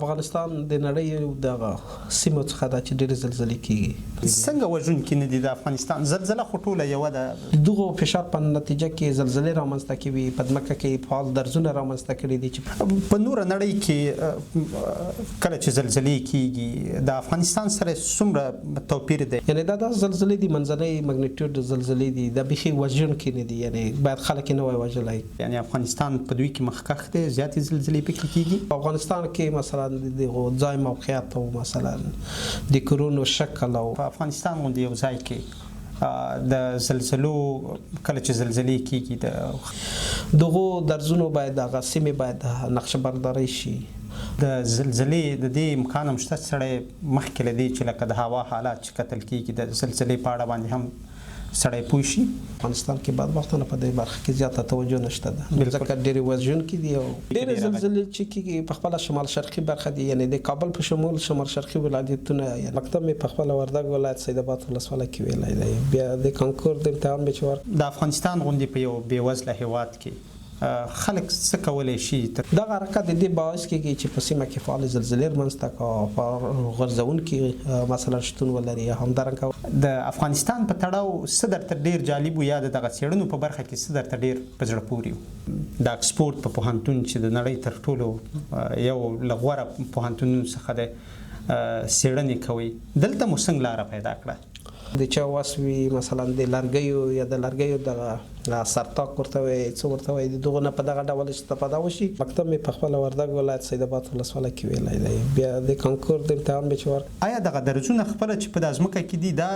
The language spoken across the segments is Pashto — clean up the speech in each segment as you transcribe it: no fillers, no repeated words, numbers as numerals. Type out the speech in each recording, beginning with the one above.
افغانستان د نړۍ د سیمو څخه ده چې ډېرې زلزلې کېږي. څنګه وژونکي نه دي د افغانستان؟ زلزله خو ټوله یوه ده. دغو فشار په نتیجه کې زلزلې رامنځته کوي، په ځمکه کې فعال درزونه رامنځته کړي دي چې په نوره نړۍ کې کله چې زلزلې کېږي د افغانستان سره څومره توپیر دی؟ یعنې دا زلزلې دي منځنۍ مګنیټیوډ زلزلې دي، دا بیخي وژونکي نه دي، یعنې باید خلک یې نه وای وژلی. یعنې افغانستان په دوی کې مخکښ دی، زیاتې زلزلې پکې کېږي. په افغانستان کې مثلا د ځای موقعیت او مثلا د کورونو شکل او په افغانستان غوندې یو ځای کې د زلزلو کله چې زلزلې کېږي دغو درزونو باید دغه سیمې باید نقشه برداري شي. د زلزلې د دې امکان هم شته سړی مخکې له دې چې لکه د هوا حالات چې کتل کېږي د زلزلې په اړه باندې هم سړی پوه شي. افغانستان کې بدبختانه په دې برخه کې زیاته توجه نشته ده، ځکه ډېرې وژونکي دي او ډېرې زلزلې چې کېږي په خپله شمال شرقي برخه دي، یعنې د کابل په شمول شمال شرقي ولایتونه. مکتب مې په خپله وردګ ولایت سید آباد ولسوالۍ کې ویلی دی. بیا د کانکور د امتحان مې چې ورکړ د افغانستان غوندې په یو بېوزله هېواد کې خلک څه کولی شي؟ دغه حرکت د دې باعث کېږي چې په سیمه کې فعال زلزلې رامنځته کړي، غورځونکي مثلا شتون ولري. همدارنګه د افغانستان په تړاو څه درته ډېر جالب و یا د دغه څېړنو په برخه کې څه درته ډېر په زړه پورې و؟ د اکسفورډ په پوهنتون چې د نړۍ تر ټولو یو له غوره پوهنتونونو څخه دی څېړنې کوي، دلته مو څنګه لاره پیدا کړه؟ د چا وس وي مثلا د لرګیو یا د لرګیو دغه سرتاک ورته وایي څه ورته وایي، د دغو نه په دغه ډول استفاده وشي. مکتب مې په خپله وردګ ولایت سید آباد ولسوالۍ کې ویلی دی. بیا د کانکور د امتحان مې چې ورکړ. آیا دغه درزونه خپله چې په دا ځمکه کې دي دا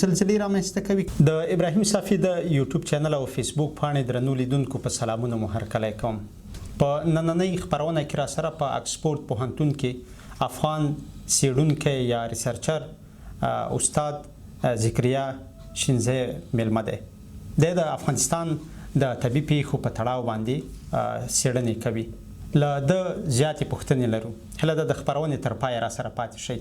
زلزلې رامنځته کوي؟ د ابراهیم صافي د یوټیوب چینل او فیسبوک پاڼې درنو لیدونکو په سلامونه مو هرکلی کوم. په نننۍ خپرونه کې راسره په اکسفورډ پوهنتون کې افغان څېړونکی یا ریسرچر استاد ذکریا شینزه مېلمه دی. دی د افغانستان د طبعي پېښو په تړاو باندې څېړنې کوي. له ده زیاتې پوښتنې لرو. هیله ده د خپرونې تر پایه راسره پاتې شئ.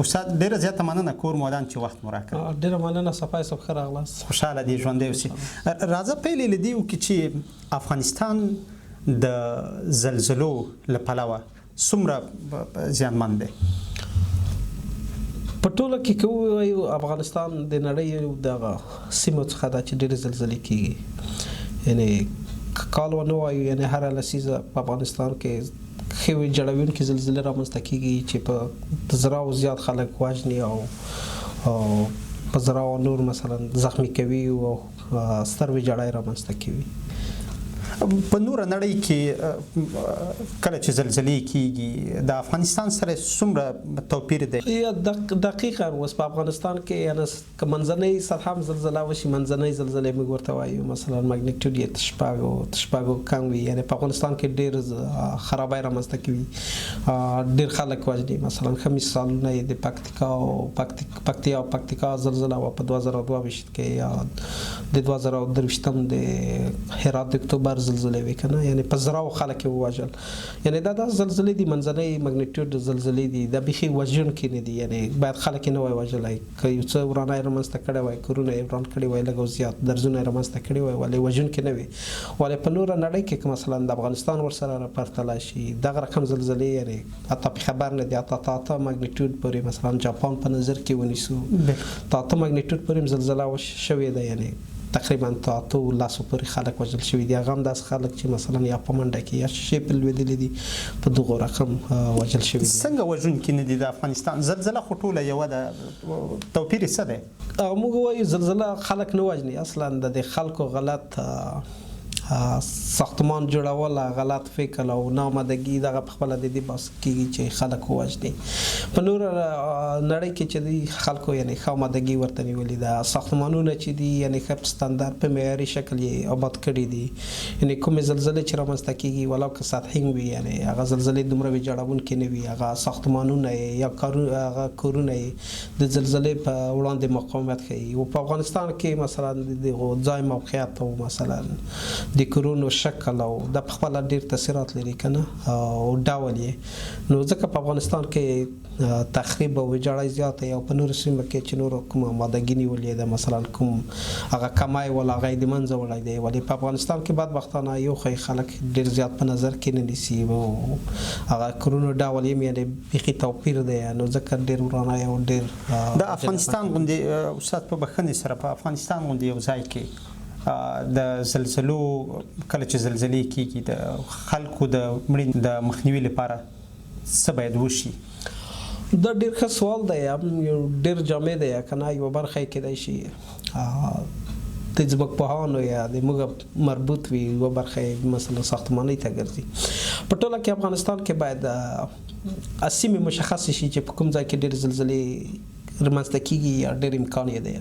استاد ډېره زیاته مننه کور مو ودان چې وخت مو راکړ. ډېره مننه صفای صاحب، ښه راغلاست. خوشحاله دي ژوندی اوسئ. راځه پیل یې له دې وکړو چې افغانستان د زلزلو له پلوه څومره زیانمن دی؟ په ټوله کې که ووایو افغانستان د نړۍ دغه سیمو څخه ده چې ډېرې زلزلې کېږي. یعنې کال ونه وایو، یعنې هره لسیزه په افغانستان کې ښې جوړوونکې زلزلې رامنځته کېږي چې په زراو زیات خلک وژني او په زراو نور مثلا زخمي کوي او ستر ویجاړی رامنځته کوي. په نوره نړۍ کې کله چې زلزلې کېږي د افغانستان سره څومره توپیر دی؟ دقیقا اوس په افغانستان کې یعنې که منځنۍ سطحه هم زلزله وشي، منځنۍ زلزلې موږ ورته وایو، مثلا مګنیټیوډ یې شپږو کم وي، یعنې په افغانستان کې ډېر خرابۍ رامنځته کوي، ډېر خلک وژني. مثلا ښه مثالونه یې د پکتیا او پکتیکا زلزله وه په 2022 کې، یا د 2023 د هرات د اکتوبر زلزلې وي که نه، یعنې په زراو خلک یې ووژل. یعنې دا زلزلې دي منځنۍ مګنیټیوډ زلزلې دي، دا بیخي وژونکي نه دي، یعنې باید خلک یې نه وای وژلی. که یو څه ورانۍ رامنځته کړی وای، کورونه یې وران کړي وای لږ او زیات، درزونه یې رامنځته کړي وای، ولې وژونکي نه وي. ولې په نوره نړۍ کې که مثلا د افغانستان ورسره راپرتله شي دغه رقم زلزلې، یعنې حتی په خبر نه دي، حتی 8 مګنیټیوډ پورې مثلا جاپان په نظر کې ونیسو 8 مګنیټیوډ پورې هم زلزله شوې ده، یعنې تقریبا 8 لاسو پورې خلک وژل شوي دي. هغه هم داسې خلک چې مثلا یا په منډه کې یا شیشې پرې لوېدلي دي، په دغو رقم وژل شوي دي. څنګه وژونکي نه دي د افغانستان؟ زلزله خو ټوله یوه ده، توپیر یې څه دی؟ موږ وایو زلزله خلک نه وژني، اصلا د خلکو غلط ساختمان جوړول، غلط فکر او ناآمادګي دغه په خپله د دې باعث کېږي چې خلک ووژني. په نوره نړۍ کې چې دی خلکو یعنې ښه آمادګي ورته نیولې ده، ساختمانونه چې دي یعنې ښه په ستندر په معیاري شکل یې آباد کړي دي. یعنې کومې زلزلې چې رامنځته کېږي ولو که سطحي وي، یعنې هغه زلزلې دومره ویجاړونکې نه وي، هغه ساختمانونه یې یا هغه کورونه یې د زلزلې په وړاندې مقاومت ښیي. او په افغانستان کې مثلا د ځای موقعیت او مثلا د کورونو شکل او د خپل ډیر تاثیرات لري کنه او ډول یې نو ځکه په افغانستان کې تخریب او ویجاړی زیات او په نور سیمه کې چې نور کوم مادهګینی ولې د مثلا کوم هغه کمای ولا غي د منځ وړای دی ولی په افغانستان کې بعد وختانه یو خلک ډیر زیات په نظر کې نه نیسي او هغه کورونو ډول یې مې بيخي توپیر دی نو ځکه ډیر ورانه او ډیر د افغانستان غوندي وسات په بخنه سره په افغانستان غوندي یو ځای کې د زلزلو کله چې زلزلې کېږي د خلکو د مړینې د مخنیوي لپاره څه باید وشي دا ډېر ښه سوال دی یو ډېر جامع دی کنه یو برخه کېدای شي د ځمکپوهانو یا د موږ مربوط وي یو برخه مثلا ساختماني ته ګرځي په ټوله کې افغانستان کې باید اسیمې مشخص شي چې په کوم ځای کې ډېر زلزلې رامنځته کېږي یا ډېر امکان یې دی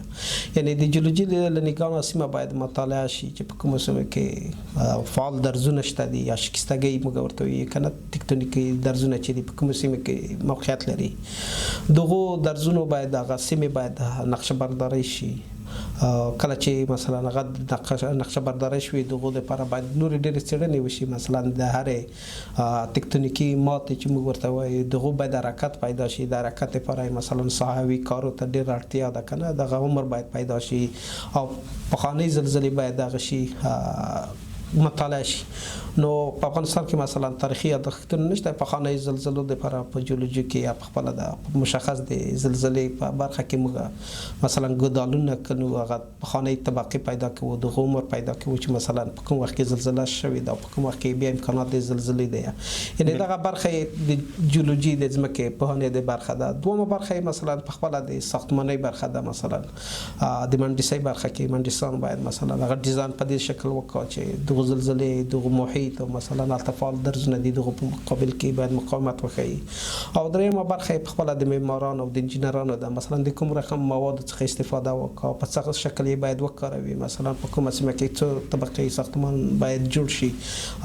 یعنی د جیولوژي له نګاه سیمه باید مطالعه شي چې په کومه سیمه کې فعال درزونه شته دي یا شکستګۍ موږ ورته وایو کنه تکتونیکي درزونه چې دي په کومه سیمه کې موقعیت لري دغه درزونو باید هغه سیمه باید نقشه برداری شي کله چې مثلا هغه نقشه برداری شوي دغه لپاره باید نور ډېر څېړنې وشي مثلا د هرې تکتونیکي ماتې چې موږ ورته وایو دغه باید حرکت پیدا شي د حرکت لپاره مثلا صحوي کارو ته ډېر اړتیا ده کنه دغه عمر باید پیدا شي او پخوانۍ زلزلې باید دغه شي مطالعه شي نو په افغانستان کې مثلا تاریخي یادښتونه نشته پخوانۍ زلزلو لپاره په جیولوژي کې یا په خپل د مشخص د زلزلې په برخه کې موږ مثلا ګدالونه کنو هغه پخوانۍ طبقه پیدا کوو د عمر پیدا کوو چې مثلا په کوم وخت کې زلزله شوې ده په کوم وخت کې بیا امکانات د زلزلې ده یعنی دغه برخه د جیولوژي د ځمکې په هنه د برخه ده دومره برخه مثلا په خپل د ساختماني برخه ده مثلا د مهندسي برخه کې مهندسان باید مثلا هغه ډیزاین په دې شکل وکړي چې زلزلې دغه محیط او مثلا التفال درزونه دي دغه په مقابل کې باید مقاومت وکړي او درېمه برخه په خپل د معمارانو او د انجینرانو د مثلا د کوم رقم مواد څخه استفاده وکړي په څه شکل یې باید وکاروي مثلا په کومه سیمه کې څو طبقه ساختمان باید جوړ شي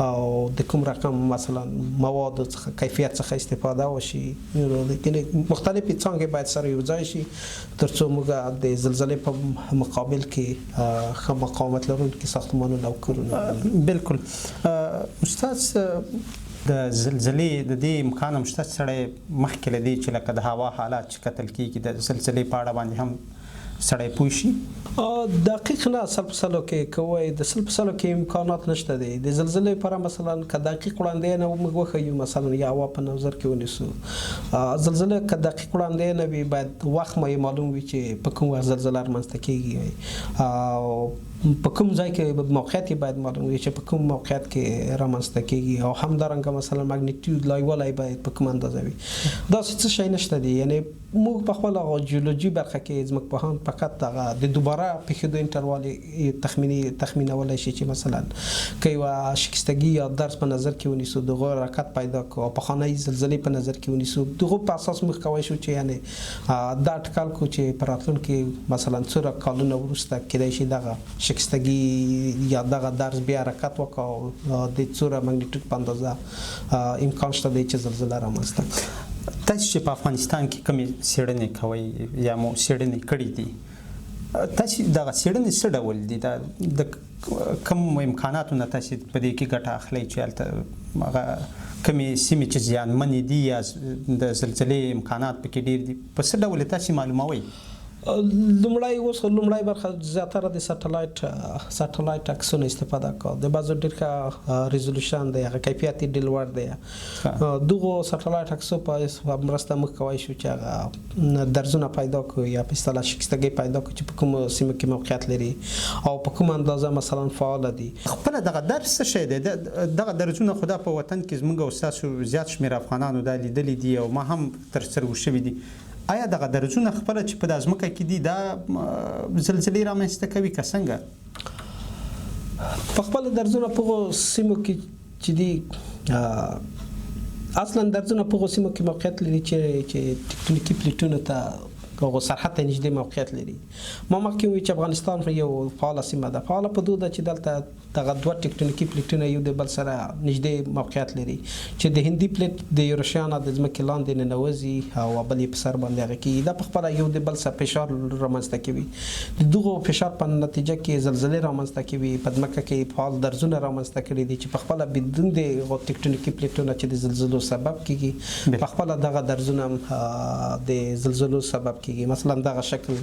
او د کوم رقم مثلا مواد څخه کیفیت څخه استفاده وشي یعنی مختلفې څنګه باید سره یو ځای شي ترڅو موږ د زلزلې په مقابل کې ښه مقاومت لرونکي ساختمانونه او کورونه بالکل استاد د زلزلې د دې امکان هم شته سړی مخکې له دې چې لکه د هوا حالات چې کتل کېږي د زلزلې په اړه باندې هم سړی پوه شي دقیق نه سلسله کې کوي د سلسله کې امکانات نشته دي د زلزلې لپاره مثلا که دقیق وړاندې نه موږ وخیو مثلا یا هوا په نظر کې ونیسو زلزله که دقیق وړاندې نه وي باید وخت معلوم وي چې په کوم وخت زلزله رامنځته کېږي او په کوم ځای کې موقعیت باید معلوم وي چې په کوم موقعیت کې رامنځته کېږي او همدارنګه مثلا ماګنیټیود لایولای باید په کوم اندازه وي دا څه شی نشته دي یعنی موږ په خپل جیولوژي برخه کې ځمکپوهان فقط دغه د دوباره پېښېدو انټروال تخمینولای شي چې مثلا که یوه شکستګي یا درز په نظر کې ونیسو دغه حرکت پیدا کړو او پخوانۍ زلزلې په نظر کې ونیسو دغه په اساس موږ کولی شو چې یعنې دا اټکل کړو چې په راتلونکي مثلا څومره کالونه وروسته کېدای شي دغه شکستګي یا دغه درز بیا حرکت وکړو د څومره ماګنیټیود په اندازه امکان شته دی چې زلزله رامنځته تاسو چې په افغانستان کې کومې څېړنې کوئ یا مو څېړنې کړې دي تاسو دغه څېړنې څه ډول دي د کوم امکاناتو نه تاسو په دې کې ګټه اخلئ چې هلته هغه کومې سیمې چې زیانمنې دي یا د زلزلې امکانات پکې ډېر دي په څه ډول تاسو معلوموئ لومړی برخه زیاتره د سټلایټ عکسونو استفاده کوي د بعضو ډېر ښه ریزولوشن دی هغه کیفیت یې ډېر لوړ دی دغو سټلایټ عکسو په مرسته موږ کولی شو چې هغه درزونه پیدا کړو یا په اصطلاح شکستګۍ پیدا کړو چې په کومو سیمو کې موقعیت لري او په کومه اندازه مثلا فعاله دي خپله دغه درز څه شی دی دغه درزونه خو دا په وطن کې زموږ او ستاسو زیات شمېر افغانانو دا لیدلي دي او ما هم تر سترګو شوي دي آیا دغه درزونه خپله چې په دا ځمکه کې دي دا زلزلې رامنځته کوي که څنګه په خپله درزونه په هغو سیمو کې چې دي اصلا درزونه په هغو سیمو کې موقعیت لري چې تکتونیکي پلیټونو ته هغو سرحد ته نږدې موقعیت لري. ما مخکې وویل چې افغانستان یو فعاله سیمه ده. فعاله په دو ده چې دلته دغه دوه ټکټونیکي پلیټونه یو د بل سره نږدې موقعیت لري چې د هندي پلیټ د یوریشیا نه د ځمکې لاندې ننوځي او بل یې په سر باندې هغه کېږي. دا پخپله یو د بل سره فشار رامنځته کوي. د دغو فشار په نتیجه کې زلزلې رامنځته کوي. په ځمکه کې فعال درزونه رامنځته کړي دي چې پخپله بدون د ټکټونیکي پلیټونه چې د زلزلو سبب کېږي پخپله دغه درزونه د زلزلو سبب کېږي. مثلا دغه شکل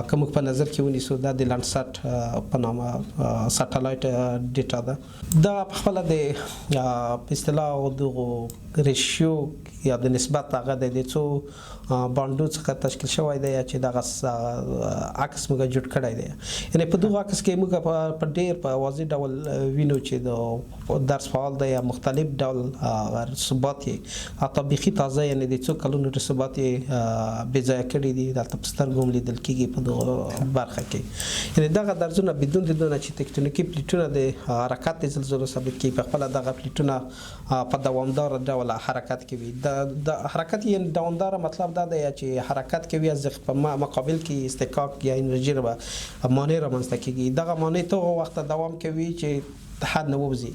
که موږ په نظر کې ونیسو دا د لاندسات په نامه سټلایټ ډیټا ده. دا پخپله د په اصطلاح دغو ریشیو یا د نسبت هغه د څو باندو څخه تشکیل شوی دی چې دغه عکس موږ جوړ کړی دی. یعنې په دغه عکس کې موږ په ډېر په واضح ډول وینو چې د درس فعال دی یا مختلف ډول رسوبات یې حتی بیخي تازه یعنې د څو کلونو رسوبات یې بې ځایه کړي دي. دلته په سترګو هم لیدل کېږي په دغه برخه کې. یعنې دغه درزونه بدون د دونه چې تکتونیکي پلیټونه د حرکت د زلزلو ثابت کوي پخپله دغه پلیټونه په دوامدار ډول حرکت کوي. د حرکت یې دوامدار مطلب دا دی چې حرکت کوي از په مقابل کې استحقاق یا انرژي مانع رامنځته کېږي. دغه مانع ته هغه وخت دوام کوي چې حد نه ووځي.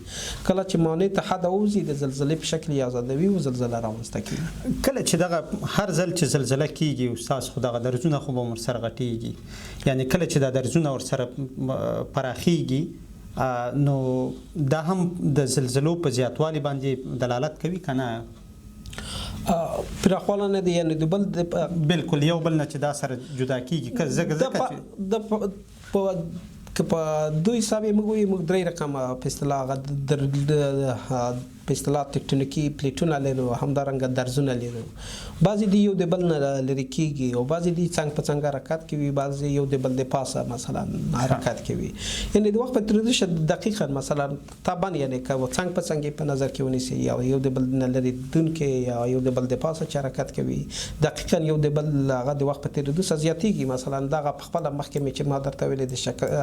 کله چې مانع ته حد ووځي د زلزلې په شکل یې ازادوي او زلزله رامنځته کېږي. کله چې دغه هر ځل چې زلزله کېږي او ستاسو خو دغه درزونه خو به ورسره غټېږي یعنی کله چې دا درزونه ورسره پراخېږي نو دا هم د زلزلو په زیاتوالي باندې دلالت کوي که نه؟ پراخواله نه دی یعنې د بل بالکل یو بل نه چې دا سره جدا کېږي که په دوی حساب یې موږ وایو موږ درې رقمه په اصطلاح په اصطلاح تکتونیکي پلیټونه لرو همدارنګه درزونه لرو. بعضې د یو د بل نه لرې کېږي او بعضې د څنګ په څنګ حرکت کوي بعضې یو د بل د پاسه مثلا حرکت کوي. یعنې د وخت په تېرېدو شه دقیقا مثلا طبعا یعنې که څنګ په څنګ یې په نظر کې ونیسي یا یو د بل نه لرې دونکې یا یو د بل د پاسه چې حرکت کوي دقیقا یو د بل هغه د وخت په تېرېدو سره زیاتېږي. مثلا دغه پخپله مخکې مې چې ما درته ویلې د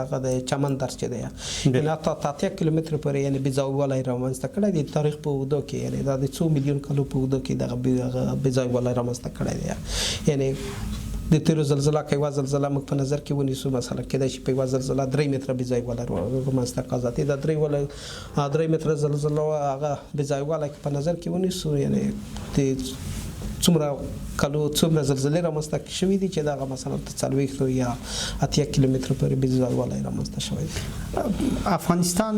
هغه د چمن درز چې دی یعنې حتی 80 کیلومتره پورې یعنې بېځایوالی رامنځته کړی دی. تاریخ په اوږدو کې یعنې دا د څو میلیون کلو په اوږدو کې دغه بېځایوالی رامنځته کړی دی. یعنې د تیرو زلزله که یوه زلزله موږ په نظر کې ونیسو مثلا کېدای شي په یوه زلزله 3 متره بېځایوالی رامنځته کړه. دا 3 متره زلزله هغه بېځایوالی که په نظر کې ونیسو یعنې د څومره کلو څومره زلزلې رامنځته شوي دي چې دغه مثلا 40 یا 80 کیلومتره پورې بېځایوالی رامنځته شوی دی. افغانستان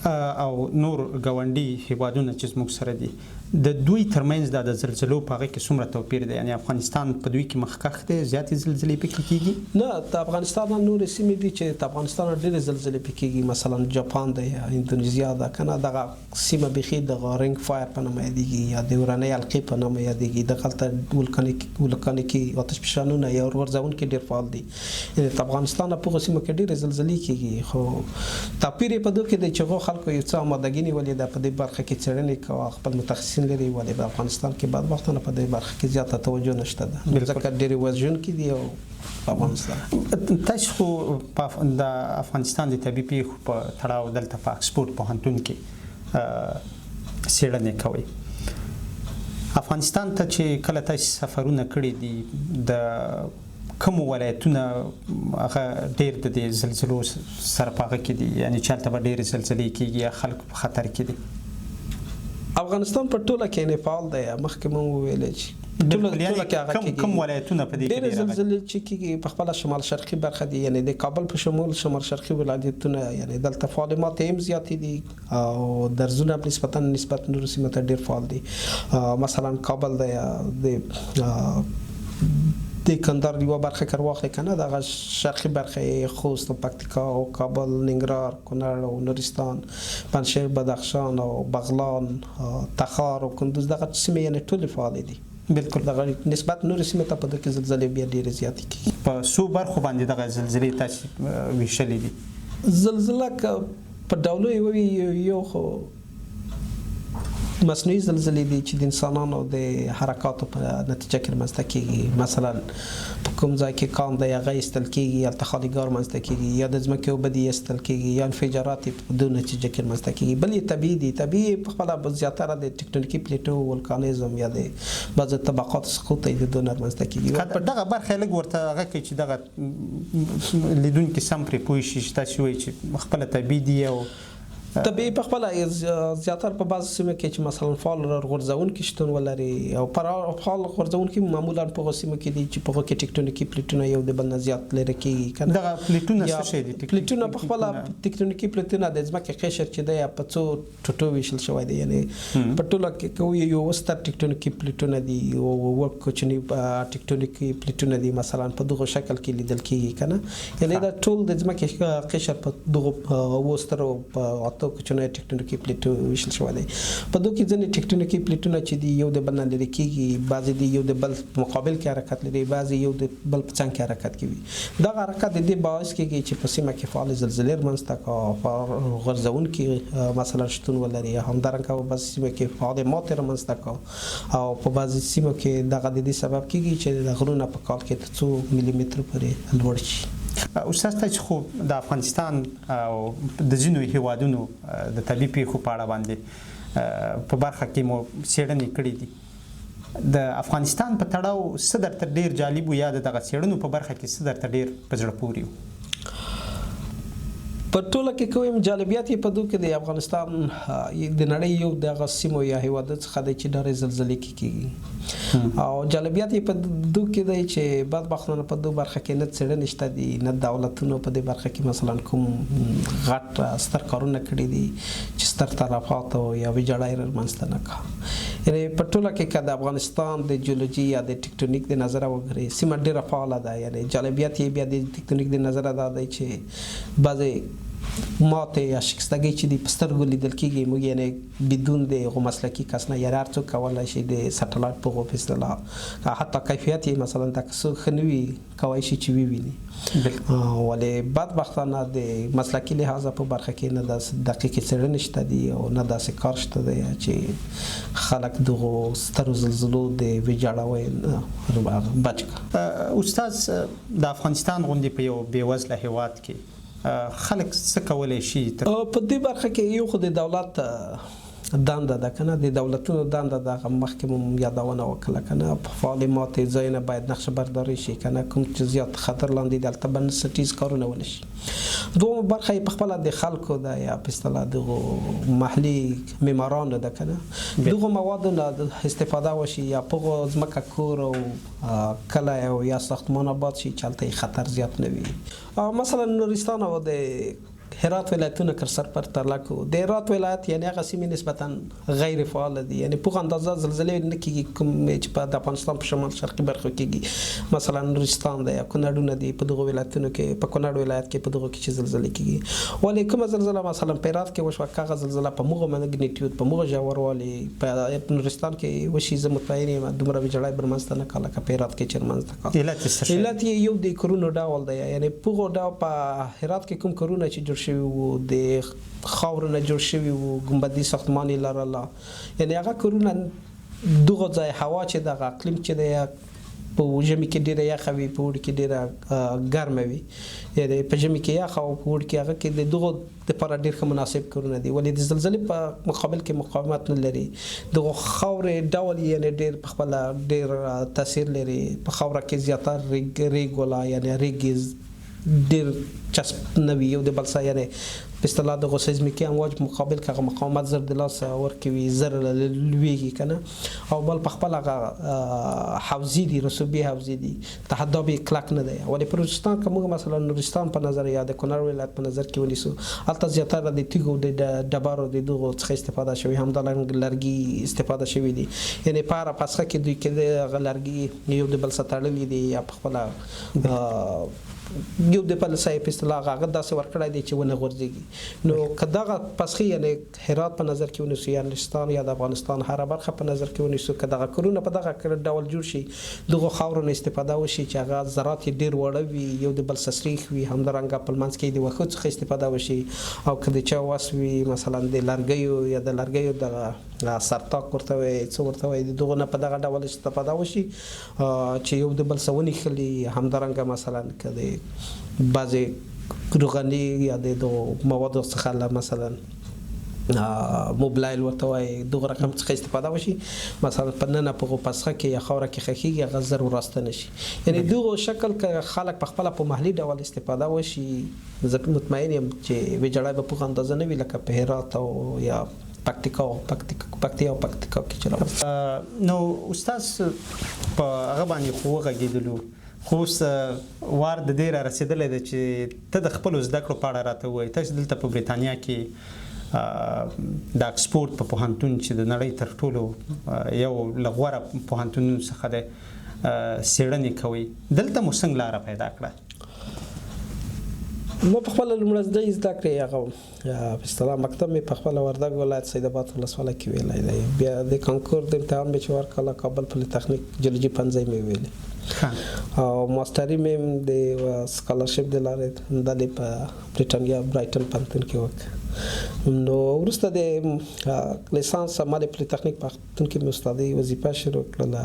او نور ګاونډي هیوادونه چې زموږ سره دي د دوی ترمنځ د زلزلو په هغه کې څومره توپیر دی؟ یعنې افغانستان په دوی کې مخکښ دی زیاتې زلزلې پکې کېږي؟ نه د افغانستان نه نورې سیمې دي چې د افغانستان نه ډېرې زلزلې پکې کېږي. مثلا جاپان دی یا اندونیزیا ده که نه دغه سیمه بیخي د رینګ فایر په نامه یادېږي یا د اورنۍ حلقې په نامه یادېږي. دغلته ولکانیکي آتش فشانونه یا اورغورځونکي ډېر فعال دي. یعنې د افغانستان نه په هغو سیمو کې ډېرې زلزلې کېږي خو توپیر یې په دې کې دی چې هغو خلکو یو څه آمادګي نیولې ده په دې برخه کې څېړنې کوه خپل متخصصین لري ولې په افغانستان کې بعد وختونه په دې برخه کې زیاته توجه نشته ده ځکه ډېرې وژونکي دي. او په افغانستان تاسو خو د افغانستان د طبعي پېښو په تړاو دلته په اکسفورډ پوهنتون کې څېړنې کوئ. افغانستان ته چې کله تاسو سفرونه کړي دي د کومو ولایتونه هغه ډېر د دې زلزلو سره په هغه کې دي یعنې چې هلته به ډېرې زلزلې کېږي یا خلک په خطر کې دي؟ افغانستان په ټوله کې یعنې فعال دی. مخکې مو وویلې چې ټوله کې هغه کېږي. کوم ولایتونه په دې کې ډېرې زلزلې چې کېږي په خپله شمال شرقي برخه دي یعنې د کابل په شمول شمال شرقي ولایتونه یعنې دلته فعالیت یې هم زیاتې دي او درزونه نسبت نورو سیمو ته ډېر فعال دي. مثلا کابل دی د کندهار یوه برخه که واخلئ که نه دغه شرقي برخه خوست و پکتیکا او کابل ننګرهار کونړ او نورستان پنجشیر بدخشان او بغلان تخار او کندوز دغه سیمې یعنې ټولې فعالې دي. بالکل دغه نسبت نورې سیمې ته په دغه کې زلزلې بیا ډېرې زیاتې کېږي. په څو برخو باندې دغه زلزلې تاسو ویشلې دي؟ زلزله که په ډولو یې ووي یو خو مصنوعي زلزلې دي چې د انسانانو د حرکاتو په نتیجه کې رامنځته کېږي. مثلا په کوم ځای کې کان دی هغه ایستل کېږي، هلته خالیګاه رامنځته کېږي، یا د ځمکې اوبه دي ایستل کېږي، یا انفجارات په دې نتیجه کې رامنځته کېږي. بل یې طبعي دي. طبعي په خپله زیاتره د ټکټونیکي پلیټو ولکانیزم یا د بعضې طبقاتو سقوط د دوی نه رامنځته کېږي. په دغه برخه لږ ورته هغه کوي چې دغه لیدونکي سم پرې پوه شي چې تاسې وایي چې خپله طبعي دي او طبعي په خپله زیاتره په بعضو سیمو کې چې مثلا فعال غورځونکي شتون ولري او فعال غورځونکي معمولا په هغو سیمو کې دي چې په هغو کې ټکټونیکي پلیټونه یو د بل نه زیات لرې کېږي که نه. دغه پلیټونه څه شی دي؟ پلیټونه په خپله ټکټونیکي پلیټونه د ځمکې قشر چې دی په څو ټوټو ویشل شوی دی. یعنې په ټوله کې یو ستر ټکټونیکي پلیټونه دي او اووه کوچني ټکټونیکي پلیټونه دي مثلا په دغو شکل کې لیدل کېږي که نه. یعنې دا ټول د ځمکې قشر په دغو اووه سترو په کوچنی ټکټونیکي پلیټو ویشل شوی دی. په دوی کې ځینې ټکټونیکي پلیټونه چې دي یو د بل نه لرې کېږي، بعضې دي یو د بل په مقابل کې حرکت لري، بعضې یو د بل په څنګ کې حرکت کوي. دغه حرکت د دې باعث کېږي چې په سیمه کې فعالې زلزلې رامنځته کړه، غورځونکي مثلا شتون ولري. همدارنګه په بعضې سیمو کې فعالې ماتې رامنځته کړه او په بعضې سیمو کې دغه د دې سبب کېږي چې د غرونه په کال کې تر 2 ملي مترو پورې لوړ شي. استاد تاسو خو د افغانستان او د ځینو هیوادونو د طبي پیښو په اړه باندې په برخه کې مو څېړنې کړې دي. د افغانستان په تړاو څه درته ډېر جالب و یا د دغه څېړنو په برخه کې څه درته ډېر په زړه پورې و؟ په ټوله کې کوم جالبیت یې په دوی کې د افغانستان د نړۍ یو دغه سیمو یا هیوادو څخه دی چې ډېرې زلزلې کېږي او جالبیت یې په دوی کې دی چې بدبختانه په دوی برخه کې نه څېړنې شته دي، نه دولتونو په دې برخه کې مثلا کوم غټ ستر کارونه کړي دي چې ستر تلفات او یا ویجاړۍ رامنځته نه کړه. یعنې په ټوله کې که د افغانستان د جیولوژي یا د ټکټونیک د نظره وګورئ سیمه ډېره فعاله ده. یعنې جالبیت یې بیا د ټکټونیک د نظره دا دی چې بعضې ماتې یا شکستګۍ چې دي په سترګو لیدل کېږي. موږ یعنې بدون د هغو مسلکي کس نه یعنې هر څوک کولی شي د سټلایټ په هغو په اصطلاح حتی کیفیت یې مثلا دا که څوک ښه نه وي کولی شي چې وویني. ولې بدبختانه د مسلکي لحاظه په برخه کې نه داسې دقیقې څېړنې شته دي او نه داسې کار شته دی چې خلک دغو سترو زلزلو د ویجاړوۍ بچ کړه. استاد د افغانستان غوندې په یو بېوزله هیواد کې خلک څه کولی شي؟ په دې برخه کې یو خو د دولت دنده ده که نه، د دولتونو دنده ده. هغه مخکې مو یادونه وکړله که نه، په فعالې ماتې ځایونه باید نقشه برداري شي که نه، کوم چې زیات خطر لاندې دي هلته بنسټیز کارونه ونشي. دومره برخه یې په خپله د خلکو ده یا په اصطلاح دغو محلي معمارانو ده که نه، دغو موادو نه استفاده وشي یا په هغو ځمکه کور او کلی او یا ساختمان آباد شي چې هلته یې خطر زیات نه وي. مثلا نورستان او د هرات ولایتونه که سر پر ترلک و د هرات ولایت یعنی هغه سیمې نسبتا غیر فعال دي. یعنی په اندازه زلزلې نه کېږي کوم چې په د افغانستان په شمال شرقي برخو کېږي. مثلا نورستان دی یا کونړونه دي په دغو ولایتونو کې، په کونړ ولایت کې په دغو کې چې زلزلې کېږي. ولې کومه زلزله مثلا په هرات کې وشوه هغه زلزله په مغه مګنیټیود په مغه ژوروالي په نورستان کې وشي زه مطمئن یم دومره ویجاړۍ به رامنځته نه کړه لکه په هرات کې چې رامنځته کړه. علت یې یو د کورونو ډول دی. یعنی په هغو ډول په هرات کې کوم کورونه چې جوړ شوي وو د خاورو نه جوړ شوي وو، ګنبدي ساختمان یې لرله. یعنې هغه کورونه دغه ځای هوا چې دغه اقلیم چې دی په ژمي کې ډېره یخه وي، په اوړي کې ډېره ګرمه وي. یعنې په ژمي کې یخه او په اوړي کې هغه کې د دغو دپاره ډېر ښه مناسب کورونه دي. ولې د زلزلې په مقابل کې مقاومت نه لري. دغو خاورې ډول یعنې ډېر په خپله ډېر تاثیر لري. په خاوره کې زیاتر ریګ ولا یعنې ریګ ډېر چسپ نه وي یو د بل سره. یعنې په اصطلاح دغو سیزمیکي امواج مقابل کې هغه مقاومت زر د لاسه ورکوي، زر لویږي که نه. او بل په خپل هغه حوزې دي، رسوبي حوزې دي، تهداب یې کلک نه دی. ولې په نورستان که موږ مثلا نورستان په نظر یا د کونړ ولایت په نظر کې ونیسو هلته زیاتره د تیږو د ډبرو د دغو څخه استفاده شوي، همدارنګه لرګي استفاده شوي دي. یعنې په هره پسخه کې دوی کې د هغه لرګي یو د بل سره تړلي دي یا په خپله یو د بل ځای په اصطلاح هغه داسې ورکړی دی چې ونه غورځېږي. نو که دغه پسخې یعنې هرات په نظر کې ونیسو یا نورستان یا د افغانستان هره برخه په نظر کې ونیسو، که دغه کورونه په دغه ډول جوړ شي، دغه خاورو نه استفاده وشي چې هغه ذرات یې ډېر واړه وي، یو د بل سسریخ وي، همدارنګه په منځ کې د وښو څخه استفاده وشي، او که د چا وس وي مثلا د لرګیو یا د لرګیو دغه سرتاک ورته وایي څه ورته وایي، د دغو نه په دغه ډول استفاده وشي چې یو د بل څه ونښلي. همدارنګه مثلا که د بعضې روغني یا د دغو موادو څخه مثلا موبلایل ورته وایي دغه رقم څخه استفاده وشي، مثلا په ننه په پسخه کې یا خاوره کې ښخېږي هغه زر وراسته نه شي. یعنې دغه شکل که خلک په خپله په محلي ډول استفاده وشي، زه مطمئن یم چې ویجاړی به په اندازه نه وي لکه په هرات او یا پکتیکا او پکتیکا کې چې راوځي. نو استاد په هغه باندې خو وغږېدلو، خو اوس وار د دې را رسېدلی دی چې ته د خپلو زده کړو په اړه راته ووایې. تاسو دلته په بریتانیا کې د اکسفورډ په پوهنتون چې د نړۍ تر ټولو یو له غوره پوهنتونونو څخه دی څېړنې کوئ، دلته مو څنګه لاره پیدا کړه؟ ما په خپله لومړنۍ زده کړې هغه په اصطلاح مکتب مې په خپله وردګ ولایت سیدآباد ولسوالۍ کې ویلی دی. بیا د کانکور د امتحان مې چې ورکړله کابل پولیتخنیک جیولوجي پنځۍ مې ویلې، او ماستري مې د سکالرشپ د لارې دلې په بریتانیا برایټن پوهنتون کې وکړه. نو وروسته د لیسانس مال پولیتخنیک پوهنتون کې مې استادۍ وظیفه شروع کړله،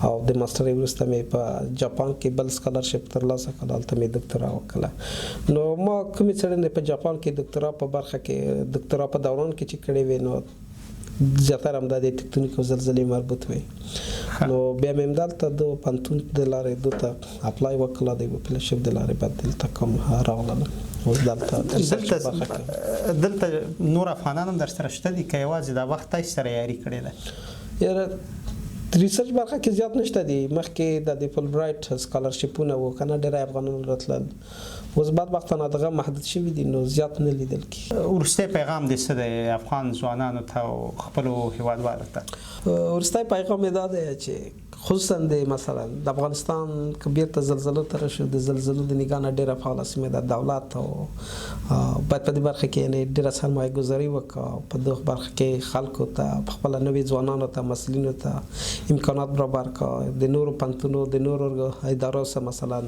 او د ماسترۍ وروسته مې په جاپان کې بل سکالرشپ ترلاسه کړه، هلته مې دکتورا وکړله. نو ما کومې څېړنې په جاپان کې دکتورا په برخه کې دکتورا په دوران کې چې کړې وې، نو زیاتره همدا د تکتونیک او زلزلې مربوط وې. نو بیا مې همدلته د پوهنتون د لارې دلته اپلای وکړله، د فیلوشپ د لارې بعد دلته کوم راغلم. دلته نور افغانان هم در سره شته دي که یوازې دا وخت تاسو سره یاري کړې ده؟ یاره ریسرچ برخه کې زیات نشته دي. مخکې د فول برایټ سکالرشپونه وو که نه ډېری افغانان راتلل، اوس بدبختانه دغه محدود شوي دي، نو زیات نه لیدل کېږي. وروستی پیغام دې څه دی افغان ځوانانو ته او خپلو هېوادوالو ته؟ وروستی پیغام یې دا دی چې خصوصا د مثلا د افغانستان که بیرته زلزلو ته راشو، د زلزلو د نګاه نه ډېره فعاله سیمه ده. دولت او باید په دې برخه کې یعنې ډېره سرمایه ګذاري وکړه، په دغه برخه کې خلکو ته په خپله نوي ځوانانو ته مسؤلینو ته امکانات برابر کړه. د نورو پوهنتونو د نورو ادارو سره مثلا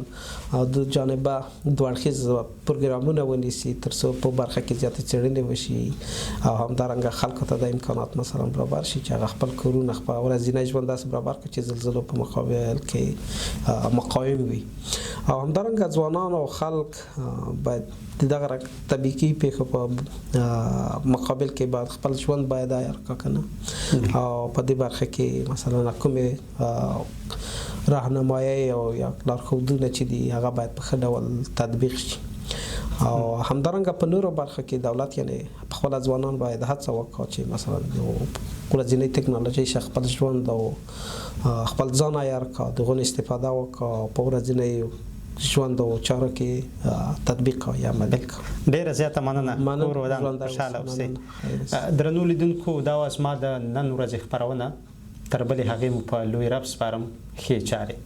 د جانبه دوه اړخیز پروګرامونه ونیسي تر څو په برخه کې زیاتې څېړنې وشي، او همدارنګه خلکو ته د امکانات مثلا برابر شي چې هغه خپل کورونه خپل ورځنی ژوند داسې برابر کړي چې زلزلو په مقابل کې مقاوم وي. او همدارنګه ځوانان او خلک باید دغه طبیعي پېښو په مقابل کې باید خپل ژوند باید عیار کړه که نه، او په دې برخه کې مثلا کومې راهنمایي او یا لارښودونه چې دي هغه باید په ښه ډول تطبیق شي. او همدارنګه په نورو برخه کې دولت یعنې په خپله ځوانان باید هڅه وکړي چې مثلا ورځنۍ ټکنالوژۍ څخه خپل ژوند او خپل ځان عیار کړه، دغو نه استفاده وکړه، په ورځنۍ ژوند او چارو کې تطبیق کړه یا عملي کړه. ډېره زیاته مننه. نور ودان خوشحاله اوسئ. درنو لیدونکو، دا وه زما د نن ورځې خپرونه. تر بلې هغې مو په لوی رب سپارم. ښې چارې.